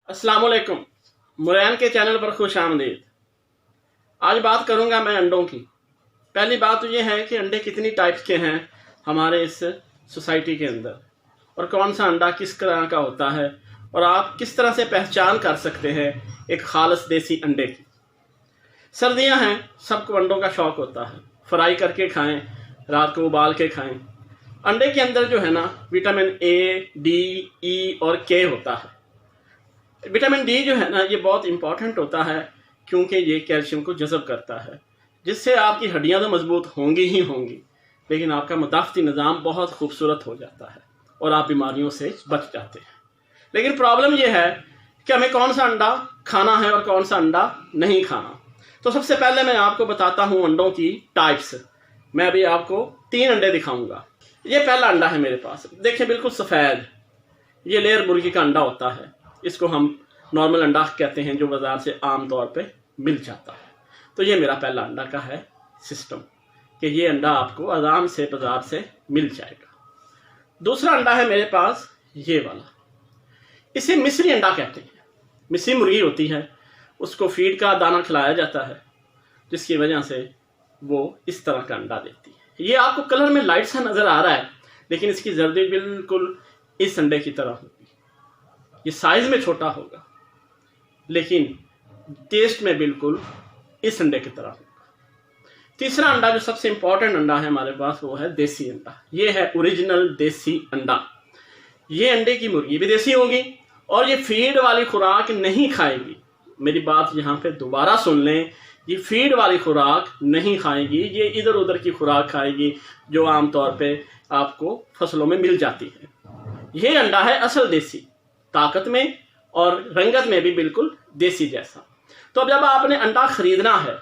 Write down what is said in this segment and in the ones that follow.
अस्सलाम वालेकुम। मुरैन के चैनल पर खुश आमदीद। आज बात करूंगा मैं अंडों की। पहली बात तो ये है कि अंडे कितनी टाइप्स के हैं हमारे इस सोसाइटी के अंदर, और कौन सा अंडा किस तरह का होता है, और आप किस तरह से पहचान कर सकते हैं एक खालिस देसी अंडे की। सर्दियां हैं, सबको अंडों का शौक़ होता है। फ्राई करके खाएं, रात को उबाल के खाएं। अंडे के अंदर जो है ना, विटामिन ए, डी, ई और के होता है। विटामिन डी जो है ना, ये बहुत इंपॉर्टेंट होता है क्योंकि ये कैल्शियम को जज़ब करता है, जिससे आपकी हड्डियां तो मजबूत होंगी ही होंगी, लेकिन आपका मुदाफ़ती निज़ाम बहुत खूबसूरत हो जाता है और आप बीमारियों से बच जाते हैं। लेकिन प्रॉब्लम ये है कि हमें कौन सा अंडा खाना है और कौन सा अंडा नहीं खाना। तो सबसे पहले मैं आपको बताता हूँ अंडों की टाइप्स। मैं अभी आपको 3 अंडे दिखाऊंगा। ये पहला अंडा है मेरे पास, देखिए बिल्कुल सफ़ेद। ये लेयर मुर्गी का अंडा होता है, इसको हम नॉर्मल अंडा कहते हैं, जो बाज़ार से आम तौर पे मिल जाता है। तो ये मेरा पहला अंडा का है सिस्टम कि ये अंडा आपको आराम से बाज़ार से मिल जाएगा। दूसरा अंडा है मेरे पास ये वाला, इसे मिस्री अंडा कहते हैं। मिस्री मुर्गी होती है, उसको फीड का दाना खिलाया जाता है, जिसकी वजह से वो इस तरह का अंडा देती है। ये आपको कलर में लाइट सा नज़र आ रहा है, लेकिन इसकी जर्दी बिल्कुल इस अंडे की तरह होगी। ये साइज में छोटा होगा, लेकिन टेस्ट में बिल्कुल इस अंडे की तरह होगा। तीसरा अंडा जो सबसे इंपॉर्टेंट अंडा है हमारे पास, वो है देसी अंडा। ये है ओरिजिनल देसी अंडा। ये अंडे की मुर्गी भी देसी होगी और ये फीड वाली खुराक नहीं खाएगी। मेरी बात यहाँ पे दोबारा सुन लें, ये फीड वाली खुराक नहीं खाएगी, ये इधर उधर की खुराक खाएगी जो आमतौर पे आपको फसलों में मिल जाती है। ये अंडा है असल देसी, ताकत में और रंगत में भी बिल्कुल देसी जैसा। तो अब जब आपने अंडा खरीदना है,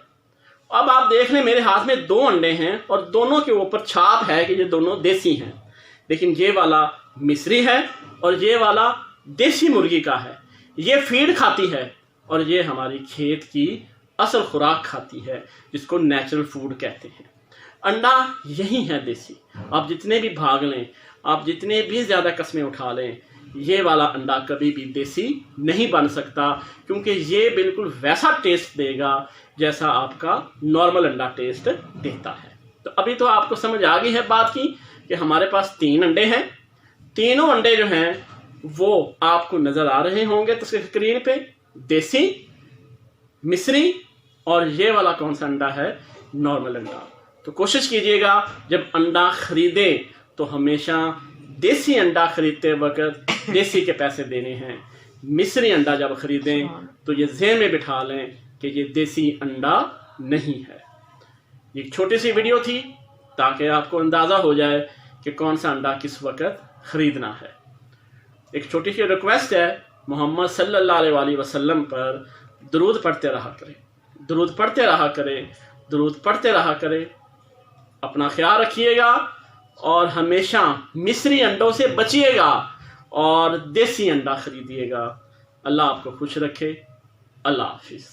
अब आप देख लें मेरे हाथ में 2 अंडे हैं और दोनों के ऊपर छाप है कि ये दोनों देसी हैं, लेकिन ये वाला मिस्री है और ये वाला देसी मुर्गी का है। ये फीड खाती है और ये हमारी खेत की असल खुराक खाती है, जिसको नेचुरल फूड कहते हैं। अंडा यही है देसी। आप जितने भी भाग लें, आप जितने भी ज़्यादा कस्में उठा लें, ये वाला अंडा कभी भी देसी नहीं बन सकता, क्योंकि ये बिल्कुल वैसा टेस्ट देगा जैसा आपका नॉर्मल अंडा टेस्ट देता है। तो अभी तो आपको समझ आ गई है बात की कि हमारे पास 3 अंडे हैं। तीनों अंडे जो हैं वो आपको नज़र आ रहे होंगे तो स्क्रीन पे, देसी, मिस्री और ये वाला कौन सा अंडा है, नॉर्मल अंडा। तो कोशिश कीजिएगा जब अंडा खरीदें तो हमेशा देसी अंडा खरीदते वक्त देसी के पैसे देने हैं। मिस्री अंडा जब खरीदें तो ये ज़हन में बिठा लें कि ये देसी अंडा नहीं है। ये छोटी सी वीडियो थी ताकि आपको अंदाज़ा हो जाए कि कौन सा अंडा किस वक्त ख़रीदना है। एक छोटी सी रिक्वेस्ट है, मोहम्मद सल्लल्लाहु अलैहि वसल्लम पर दुरूद पढ़ते रहा करें, दुरूद पढ़ते रहा करें, दुरूद पढ़ते रहा करें। अपना ख्याल रखिएगा और हमेशा मिस्री अंडों से बचिएगा और देसी अंडा खरीदिएगा। अल्लाह आपको खुश रखे। अल्लाह हाफिज़।